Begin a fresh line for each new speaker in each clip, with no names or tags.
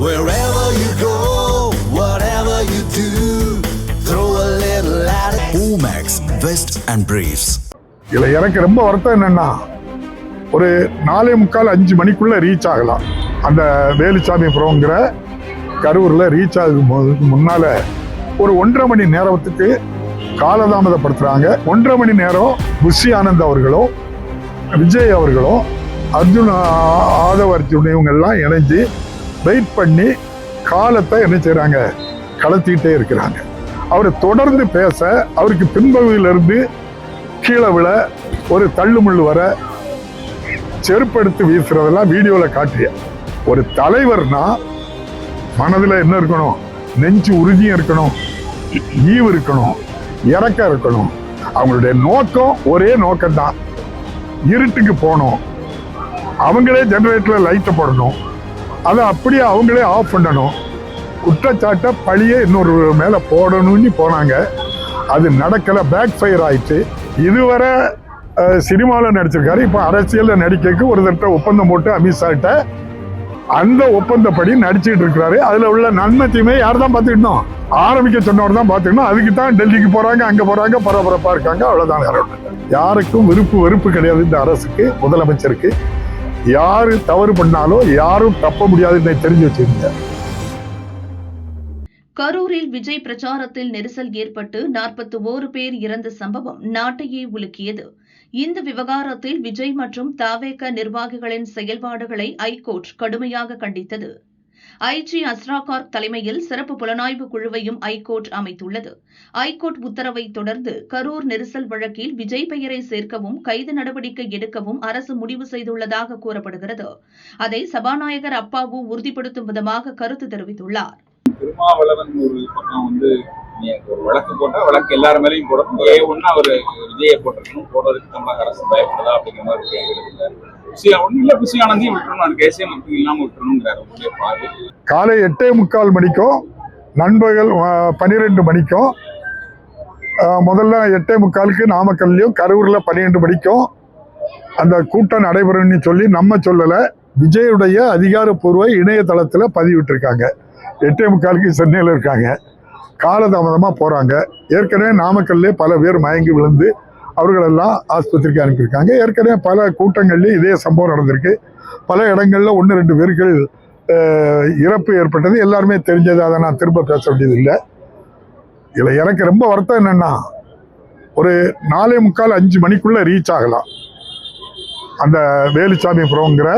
Wherever you go, whatever you do, throw a little at it. Omax, Vest and Briefs.
இதுல எனக்கு ரொம்ப வருத்தம் என்னன்னா, ஒரு 4:45 மணிக்குள்ள ரீச் ஆகலாம். அந்த வேலுச்சாமிபுரம்ங்கிற கரூர்ல ரீச் ஆகும் போதுக்கு முன்னால ஒரு 1.5 மணி நேரத்துக்கு காலதாமதப்படுத்துறாங்க. 1.5 மணி நேரம் புஷி ஆனந்த் அவர்களும் விஜய் அவர்களும் ஆதவ அர்ஜுன் இவங்க எல்லாம் இணைஞ்சு வெயிட் பண்ணி காலத்தை என்ன செய்யறாங்க, கடத்திக்கிட்டே இருக்கிறாங்க. அவரை தொடர்ந்து பேச அவருக்கு பின்பகுதியிலிருந்து கீழே விழ ஒரு தள்ளுமுள்ளு வர செருப்படுத்து வீசுறதெல்லாம் வீடியோவில் காட்டிய ஒரு தலைவர்னா மனதில் என்ன இருக்கணும், நெஞ்சு உறுதியும் இருக்கணும், ஈவு இருக்கணும், இறக்கம் இருக்கணும். அவங்களுடைய நோக்கம் ஒரே நோக்கம்தான், இருட்டுக்கு போகணும், அவங்களே ஜெனரேட்டரில் லைட்டை போடணும், அதை அப்படியே அவங்களே ஆஃப் பண்ணணும், குற்றச்சாட்டை பழியே இன்னொரு மேலே போடணும்னு போனாங்க. அது நடக்கலை, பேக் ஃபயர் ஆயிடுச்சு. இதுவரை சினிமாவில் நடிச்சிருக்காரு, இப்போ அரசியலில் நடிக்கிறதுக்கு ஒரு தடவை ஒப்பந்தம் போட்டு அமித்ஷாட்ட அந்த ஒப்பந்தப்படி நடிச்சுட்டு இருக்கிறாரு. அதில் உள்ள நன்மை தீமை யார் தான் பார்த்துக்கிட்டோம், ஆரம்பிக்க சொன்னவர் தான் பார்த்துக்கணும். அதுக்கு தான் டெல்லிக்கு போகிறாங்க, அங்கே போகிறாங்க, பரபரப்பாக இருக்காங்க, அவ்வளோதான். யாருக்கும் வெறுப்பு கிடையாது இந்த அரசுக்கு, முதலமைச்சருக்கு. யாரு தவறு பண்ணாலும் யாரும் தப்ப முடியாதுன்னு தெரிஞ்சு வச்சிருங்க.
கரூரில் விஜய் பிரச்சாரத்தில் நெரிசல் ஏற்பட்டு 41 பேர் இறந்த சம்பவம் நாட்டையே உலுக்கியது. இந்த விவகாரத்தில் விஜய் மற்றும் தவேக நிர்வாகிகளின் செயல்பாடுகளை ஐகோர்ட் கடுமையாக கண்டித்தது. ஐஜி அஸ்ராகார்க் தலைமையில் சிறப்பு புலனாய்வு குழுவையும் ஐகோர்ட் அமைத்துள்ளது. ஐகோர்ட் உத்தரவை தொடர்ந்து கரூர் நெரிசல் வழக்கில் விஜய் பெயரை சேர்க்கவும் கைது நடவடிக்கை எடுக்கவும் அரசு முடிவு செய்துள்ளதாக கூறப்படுகிறது. அதை சபாநாயகர் அப்பாவு உறுதிப்படுத்தும் விதமாக கருத்து தெரிவித்துள்ளார்.
திருமாவளவன் ஒரு பக்கம் ஒரு வழக்கு போட்டா வழக்கு எல்லாரும் மேலேயும் போடணும், அவர் விஜயை போட்டிருக்கணும், போடுறதுக்கு தமிழக அரசு பயப்படுதா அப்படிங்கிற மாதிரி கேள்வி. புசியானந்தையும் விட்டுறணும், கேசே மக்கள் இல்லாம விட்டுறணுங்கிறாரு.
காலை 8:45 மணிக்கும் நண்பகல் 12 மணிக்கும், முதல்ல 8:45க்கு நாமக்கல்லையும் கரூர்ல 12 மணிக்கும் அந்த கூட்டம் நடைபெறும்னு சொல்லி நம்ம சொல்லலை, விஜயுடைய அதிகாரப்பூர்வ இணையதளத்தில் பதிவிட்டிருக்காங்க. 8:45க்கு சென்னையில் இருக்காங்க, காலதாமதமாக போகிறாங்க. ஏற்கனவே நாமக்கல்லே பல பேர் மயங்கி விழுந்து அவர்களெல்லாம் ஆஸ்பத்திரிக்கு அனுப்பியிருக்காங்க. ஏற்கனவே பல கூட்டங்கள்லேயும் இதே சம்பவம் நடந்திருக்கு. பல இடங்களில் 1-2 பேர்கள் இறப்பு ஏற்பட்டது எல்லாருமே தெரிஞ்சது, அதை நான் திரும்ப பேச வேண்டியது இல்லை. இதில் எனக்கு ரொம்ப வருத்தம் என்னென்னா, ஒரு 4:45 மணிக்குள்ளே ரீச் ஆகலாம். அந்த வேலுச்சாமிபுரம்ங்கிற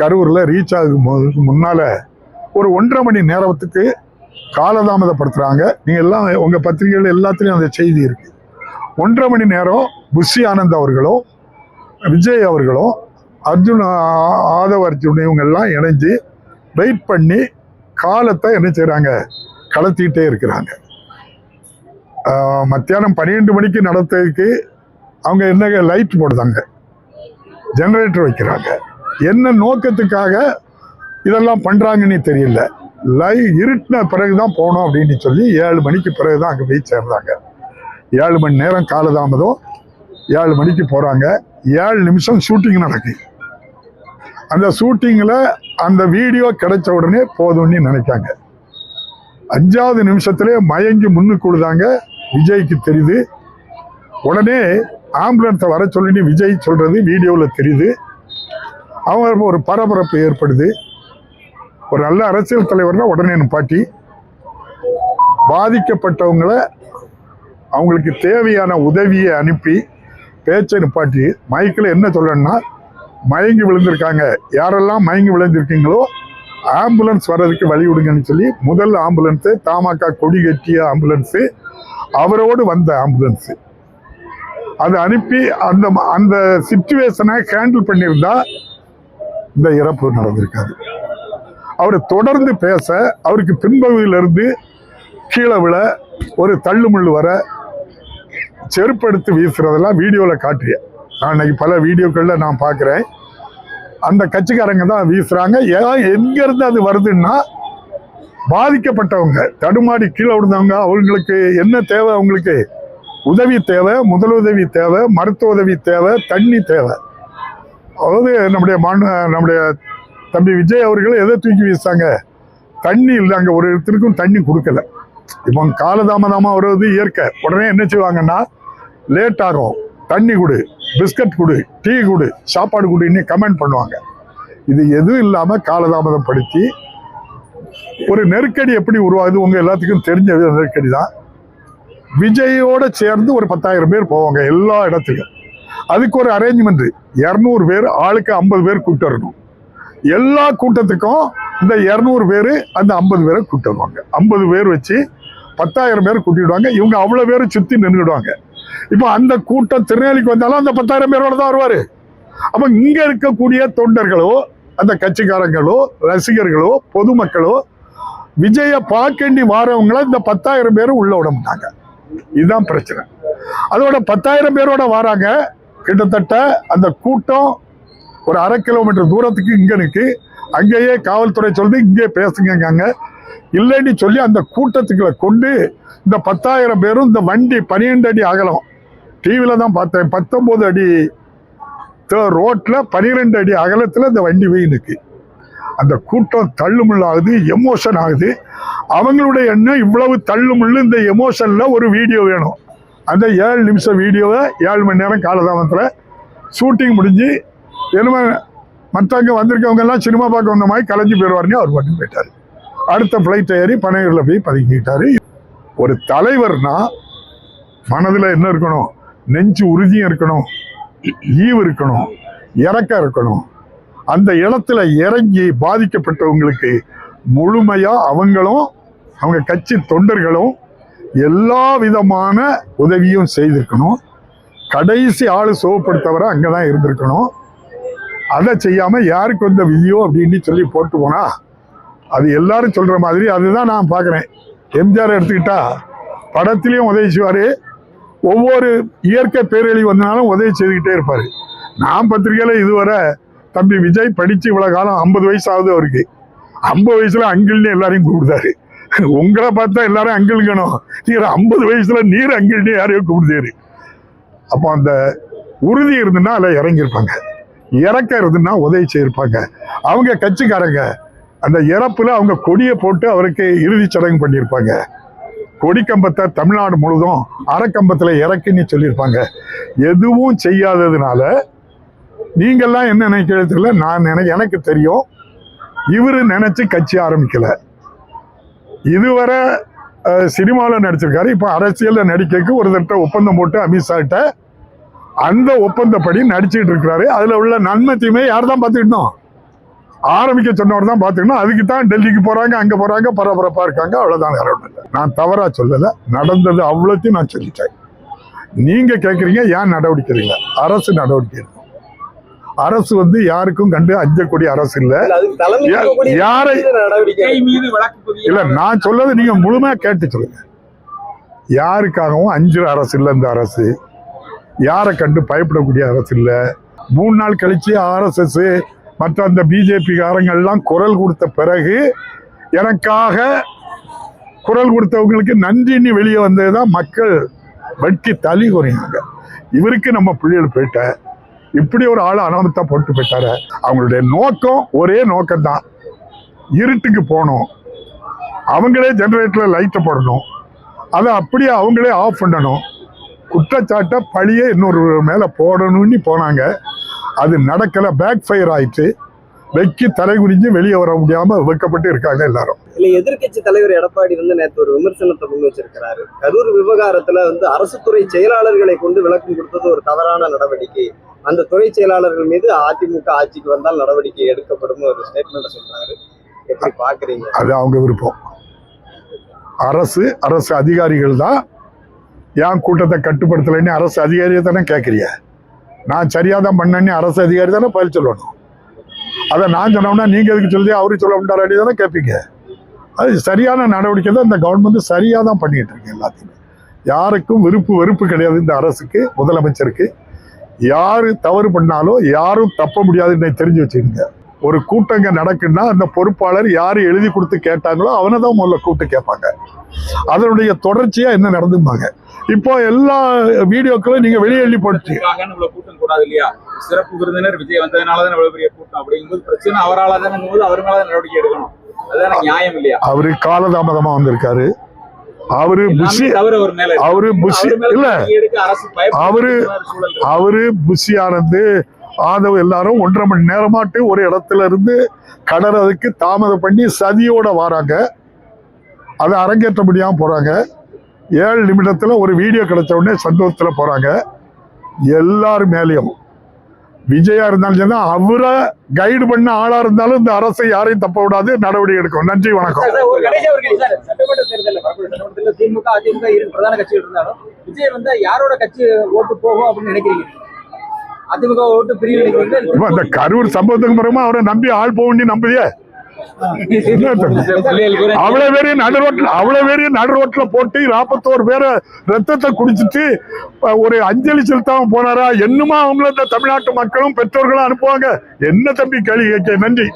கரூரில் ரீச் ஆகும் போதுக்கு முன்னால் ஒரு 1.5 மணி நேரத்துக்கு காலதாமதப்படுத்துகிறாங்க. நீங்கள் எல்லாம் உங்கள் பத்திரிகைகள் எல்லாத்துலேயும் அந்த செய்தி இருக்குது. 1.5 மணி நேரம் புஷி ஆனந்த் அவர்களும் விஜய் அவர்களும் ஆதவ அர்ஜுன் இவங்க எல்லாம் இணைஞ்சு வெயிட் பண்ணி காலத்தை என்ன செய்கிறாங்க, கடத்திக்கிட்டே இருக்கிறாங்க. மத்தியானம் 12 மணிக்கு நடத்துறதுக்கு அவங்க என்ன லைட் போடுறாங்க, ஜெனரேட்டர் வைக்கிறாங்க. என்ன நோக்கத்துக்காக இதெல்லாம் பண்ணுறாங்கன்னு தெரியல. இருட்டின பிறகுதான் போகணும் அப்படின்னு சொல்லி 7 மணிக்கு பிறகுதான் அங்கே போய் சேர்ந்தாங்க. 7 மணி நேரம் காலதாமதம். 7 மணிக்கு போகிறாங்க. 7 நிமிஷம் ஷூட்டிங் நடக்குது. அந்த ஷூட்டிங்கில் அந்த வீடியோ கிடைச்ச உடனே போதும்னு நினைக்காங்க. 5வது நிமிஷத்துலேயே மயங்கி முன்னுக்கு கொடுத்தாங்க. விஜய்க்கு தெரியுது. உடனே ஆம்புலன்ஸை வர சொல்லி விஜய் சொல்கிறது வீடியோவில் தெரியுது. அவங்க ஒரு பரபரப்பு ஏற்படுது. ஒரு நல்ல அரசியல் தலைவர்னா உடனே நிப்பாட்டி பாதிக்கப்பட்டவங்களை அவங்களுக்கு தேவையான உதவியை அனுப்பி பேச்சை நிப்பாட்டி மைக்கில் என்ன சொல்லணும்னா, மயங்கி விழுந்திருக்காங்க, யாரெல்லாம் மயங்கி விழுந்திருக்கீங்களோ ஆம்புலன்ஸ் வர்றதுக்கு வழி விடுங்கன்னு சொல்லி முதல் ஆம்புலன்ஸு தமாக கொடி கட்டிய ஆம்புலன்ஸு, அவரோடு வந்த ஆம்புலன்ஸு அதை அனுப்பி அந்த அந்த சிச்சுவேஷனை ஹேண்டில் பண்ணியிருந்தா இந்த இறப்பு நடந்திருக்காது. அவரை தொடர்ந்து பேச அவருக்கு பின்பகுதியிலிருந்து கீழே விழ ஒரு தள்ளுமுள்ளு வர செருப்படுத்து வீசுறதெல்லாம் வீடியோவில் காட்டிய நான் இன்னைக்கு பல வீடியோக்களில் நான் பார்க்குறேன். அந்த கட்சிக்காரங்க தான் வீசுகிறாங்க. எங்கேருந்து அது வருதுன்னா, பாதிக்கப்பட்டவங்க தடுமாடி கீழே விழுந்தவங்க, அவங்களுக்கு என்ன தேவை, அவங்களுக்கு உதவி தேவை, முதலுதவி தேவை, மருத்துவ உதவி தேவை, தண்ணி தேவை. அதாவது நம்முடைய தம்பி விஜய் அவர்கள் எதை தூக்கி வீசாங்க, தண்ணி இல்லை, அங்கே ஒரு இடத்துக்கும் தண்ணி கொடுக்கல. இப்போ காலதாமதமாக வருவது இயற்கை. உடனே என்ன செய்வாங்கன்னா, லேட் ஆகும், தண்ணி கொடு, பிஸ்கட் கொடு, டீ கொடு, சாப்பாடு கொடுன்னு கமெண்ட் பண்ணுவாங்க. இது எதுவும் இல்லாமல் காலதாமதம் படுத்தி ஒரு நெருக்கடி எப்படி உருவாகுது உங்க எல்லாத்துக்கும் தெரிஞ்ச நெருக்கடி தான். விஜயோட சேர்ந்து ஒரு 10,000 பேர் போவாங்க எல்லா இடத்துக்கும். அதுக்கு ஒரு அரேஞ்ச்மெண்ட், 200 பேர், ஆளுக்கு 50 பேர் கூட்டு வரணும். எல்லா கூட்டத்துக்கும் இந்த 200 பேர் அந்த 50 பேரை கூட்டு வருவாங்க. 50 பேர் வச்சு 10,000 பேர் கூட்டிடுவாங்க. இவங்க அவ்வளவு பேரும் சுத்தி நின்றுடுவாங்க. இப்போ அந்த கூட்டம் திருநெல்வேலிக்கு வந்தாலும் அந்த 10,000 பேரோட தான் வருவாரு. அப்ப இங்க இருக்கக்கூடிய தொண்டர்களோ, அந்த கட்சிக்காரங்களோ, ரசிகர்களோ, பொதுமக்களோ விஜய பார்க்கண்டி வாரவங்களை இந்த 10,000 பேரும் உள்ள விட மாட்டாங்க. இதுதான் பிரச்சனை. அதோட 10,000 பேரோட வராங்க. கிட்டத்தட்ட அந்த கூட்டம் ஒரு 1/2 கிலோமீட்டர் தூரத்துக்கு இங்க நிற்கு. அங்கேயே காவல்துறை சொல்லுது, இங்கே பேசுங்க இல்லைன்னு சொல்லி அந்த கூட்டத்துக்குள்ள கொண்டு இந்த 10,000 பேரும் இந்த வண்டி 12 அடி அகலம், டிவில தான் பார்த்தேன், 19 அடி ரோட்ல 12 அடி அகலத்துல இந்த வண்டி போய் நிற்கு. அந்த கூட்டம் தள்ளுமுள்ளாகுது, எமோஷன் ஆகுது. அவங்களுடைய எண்ணம் இவ்வளவு தள்ளுமுள்ளு, இந்த எமோஷன்ல ஒரு வீடியோ வேணும். அந்த 7 நிமிஷம் வீடியோவை 7 மணி நேரம் காலதாமத்தில் ஷூட்டிங் முடிஞ்சு என்னமே மற்றவங்க வந்திருக்கவங்க எல்லாம் சினிமா பார்க்க வந்த மாதிரி கலைஞ்சு போயிடுவாருன்னு அவர் பண்ணி போயிட்டாரு. அடுத்த ஃப்ளைட் ஏறி பனையூரில் போய் பதுக்கிட்டாரு. ஒரு தலைவர்னா மனதில் என்ன இருக்கணும்? நெஞ்சு உறுதியும் இருக்கணும், ஈவு இருக்கணும், இறக்கம் இருக்கணும். அந்த இடத்துல இறங்கி பாதிக்கப்பட்டவங்களுக்கு முழுமையா அவங்களும் அவங்க கட்சி தொண்டர்களும் எல்லா விதமான உதவியும் செய்திருக்கணும். கடைசி ஆளு சோகப்படுத்தவரை அங்கதான் இருந்திருக்கணும். அதை செய்யாம யாருக்கு வந்த விதியோ அப்படின்னு சொல்லி போட்டு போனா அது எல்லாரும் சொல்ற மாதிரி. அதுதான் நான் பார்க்குறேன். எம்ஜிஆர் எடுத்துக்கிட்டா படத்திலையும் உதவி செய்வாரு, ஒவ்வொரு இயற்கை பேரழிவு வந்தனாலும் உதவி செய்துக்கிட்டே இருப்பாரு. நான் பத்திரிகையில இதுவரை தம்பி விஜய் படிச்சு இவ்வளவு காலம் 50 வயசு ஆகுது அவருக்கு. 50 வயசுல அங்கிள்னு எல்லாரையும் கூப்பிடுதாரு. உங்களை பார்த்தா எல்லாரும் அங்கிள்கணும், நீங்க 50 வயசுல நீர் அங்கிள்னு யாரையும் கூப்பிடுதாரு. அப்போ அந்த உறுதி இருந்துன்னா அதில் இறங்கியிருப்பாங்க, இறக்கம் இருந்துன்னா உதவி செய்யிருப்பாங்க. அவங்க கட்சிக்காரங்க அந்த இறப்புல அவங்க கொடியை போட்டு அவருக்கு இறுதி சடங்கு பண்ணியிருப்பாங்க. கொடிக்கம்பத்தை தமிழ்நாடு முழுதும் அரைக்கம்பத்துல இறக்குன்னு சொல்லியிருப்பாங்க. எதுவும் செய்யாததுனால நீங்கெல்லாம் என்ன நினைக்கிறது தெரியல, நான் எனக்கு தெரியும். இவரு நினைச்சு கட்சி ஆரம்பிக்கல. இதுவரை சினிமாவில் நடிச்சிருக்காரு, இப்ப அரசியல்ல நடிக்க ஒரு தட்ட ஒப்பந்தம் போட்டு அமித்ஷாட்ட அந்த ஒப்பந்தப்படி நடிச்சுட்டு இருக்கிறாரு. அதுல உள்ள நன்மை தீமை யார் தான் பார்த்துக்கிட்டோம்? ஆரம்பிக்க சொன்னவர் தான் பார்த்துக்கணும். அதுக்கு தான் டெல்லிக்கு போறாங்க, அங்க போறாங்க, பரபரப்பா இருக்காங்க. அவ்வளவுதான், வேற ஒன்றும் இல்லை. நான் தவறா சொல்லல, நடந்தது அவ்வளோத்தையும் நான் சொல்லிட்டேன். நீங்க கேட்குறீங்க ஏன் நடவடிக்கை இல்லை? அரசு நடவடிக்கை எடுக்கும். அரசு யாருக்கும் கண்டு அஞ்சக்கூடிய அரசு இல்ல. யாரை இல்ல, நான் சொல்லது நீங்க முழுமையா கேட்டு சொல்லுங்க. யாருக்காகவும் அஞ்சுற அரசு இல்ல இந்த அரசு. யாரை கண்டு பயப்படக்கூடிய அரசு இல்ல. 3 நாள் கழிச்சு RSS மற்ற அந்த பிஜேபி காரங்கள்லாம் குரல் கொடுத்த பிறகு எனக்காக குரல் கொடுத்தவங்களுக்கு நன்றின்னு வெளியே வந்ததுதான் மக்கள் வெட்கி தலி குறையாங்க. இவருக்கு நம்ம பிள்ளைகள் போயிட்ட இப்படி ஒரு ஆள் அனாமத்தா போட்டு போயிட்டாரு. அவங்களுடைய நோக்கம் ஒரே நோக்கம்தான், இருட்டுக்கு போகணும், அவங்களே ஜெனரேட்டர்ல லைட்டை போடணும், அதை அப்படியே அவங்களே ஆஃப் பண்ணணும், குற்றச்சாட்டை பழிய இன்னொரு மேல போடணும்னு போனாங்க. அது நடக்கல, பேக் ஃபயர் ஆயிடுச்சு. வெக்கி தலை குறிஞ்சு வெளியே வர முடியாம வைக்கப்பட்டு இருக்காங்க எல்லாரும்.
இல்ல, எதிர்கட்சி தலைவர் எடப்பாடி நேற்று ஒரு விமர்சனத்தை முன் வச்சிருக்கிறாரு. கரூர் விவகாரத்துல அரசு துறை செயலாளர்களை கொண்டு விளக்கம் கொடுத்தது ஒரு தவறான நடவடிக்கை. அந்த துறை செயலாளர்கள் மீது அதிமுக ஆட்சிக்கு வந்தால் நடவடிக்கை எடுக்கப்படும் ஒரு ஸ்டேட்மெண்ட் சொல்றாரு. எப்படி பாக்குறீங்க?
அது அவங்க விருப்பம். அரசு அதிகாரிகள் தான் ஏன் கூட்டத்தை கட்டுப்படுத்தலைன்னு அரசு அதிகாரியை தானே கேட்குறீங்க. நான் சரியாதான் பண்ணேன்னு அரசு அதிகாரி தானே பதில் சொல்லணும். அதை நான் சொன்னோம்னா நீங்க எதுக்கு சொல்லி அவரு சொல்ல முடியாடி தானே கேட்பீங்க. அது சரியான நடவடிக்கை தான். இந்த கவர்மெண்ட் சரியா தான் பண்ணிட்டு இருக்கு எல்லாத்தையுமே. யாருக்கும் வெறுப்பு கிடையாது இந்த அரசுக்கு, முதலமைச்சருக்கு. யாரு தவறு பண்ணாலும் யாரும் தப்ப முடியாதுன்னு தெரிஞ்சு வச்சுக்கோங்க. ஒரு கூட்டங்க நடக்குன்னா அந்த பொறுப்பாளர் யாரு எழுதி கொடுத்து கேட்டாங்களோ அவனை தான் முதல்ல கூப்பிட்டு கேட்பாங்க. அதனுடைய தொடர்ச்சியா என்ன நடந்துப்பாங்க. இப்போ எல்லா வீடியோக்களும் நீங்க வெளியெள்ளி போட்டு
கூட்டம் கூடாது இல்லையா? சிறப்பு விருந்தினர் விஜய் வந்ததுனாலதான் இவ்வளவு பெரிய கூட்டம். அப்படிங்கும்போது பிரச்சனை அவரால் தானே, அவர் மேல நடவடிக்கை எடுக்கணும். அதான் நியாயம் இல்லையா?
அவரு காலதாமதமா வந்திருக்காரு. அவரு புஷி இல்ல அவரு புஷியானது ஆதவ் எல்லாரும் 1.5 மணி நேரமாட்டு ஒரு இடத்துல இருந்து கடறதுக்கு தாமதம் பண்ணி சதியோட வராங்க. அதை அரங்கேற்ற முடியாம போறாங்க. 7 நிமிடத்துல ஒரு வீடியோ கிடைச்ச உடனே சந்தோஷத்துல போறாங்க. எல்லாரு மேலேயும் விஜயா இருந்தாலும் அவரை கைடு பண்ண ஆளா இருந்தாலும் இந்த அரசை யாரையும் தப்ப விடாது, நடவடிக்கை எடுக்கும். நன்றி, வணக்கம்.
சட்டமன்ற தேர்தலில் திமுக அதிமுக இரு பிரதான கட்சிகள் இருந்தாலும் விஜய் வந்து யாரோட கட்சி ஓட்டு போகும் அப்படின்னு நினைக்கிறீங்க? அதிமுக ஓட்டு பிரிவு நினைக்கிறீங்க?
இந்த கரூர் சம்பவத்துக்கு பிறகு அவரை நம்பி ஆள் போக வேண்டிய நம்புதியே. அவ்வளவு பேரையும் நடு ரோட்ல போட்டு 41 பேரை ரத்தத்தை குடிச்சிட்டு ஒரு அஞ்சலி செலுத்தாம போனாரா? என்னமா அவங்கள இந்த தமிழ்நாட்டு மக்களும் பெற்றோர்களும் அனுப்புவாங்க? என்ன தம்பி கேள்வி கேட்க? நன்றி.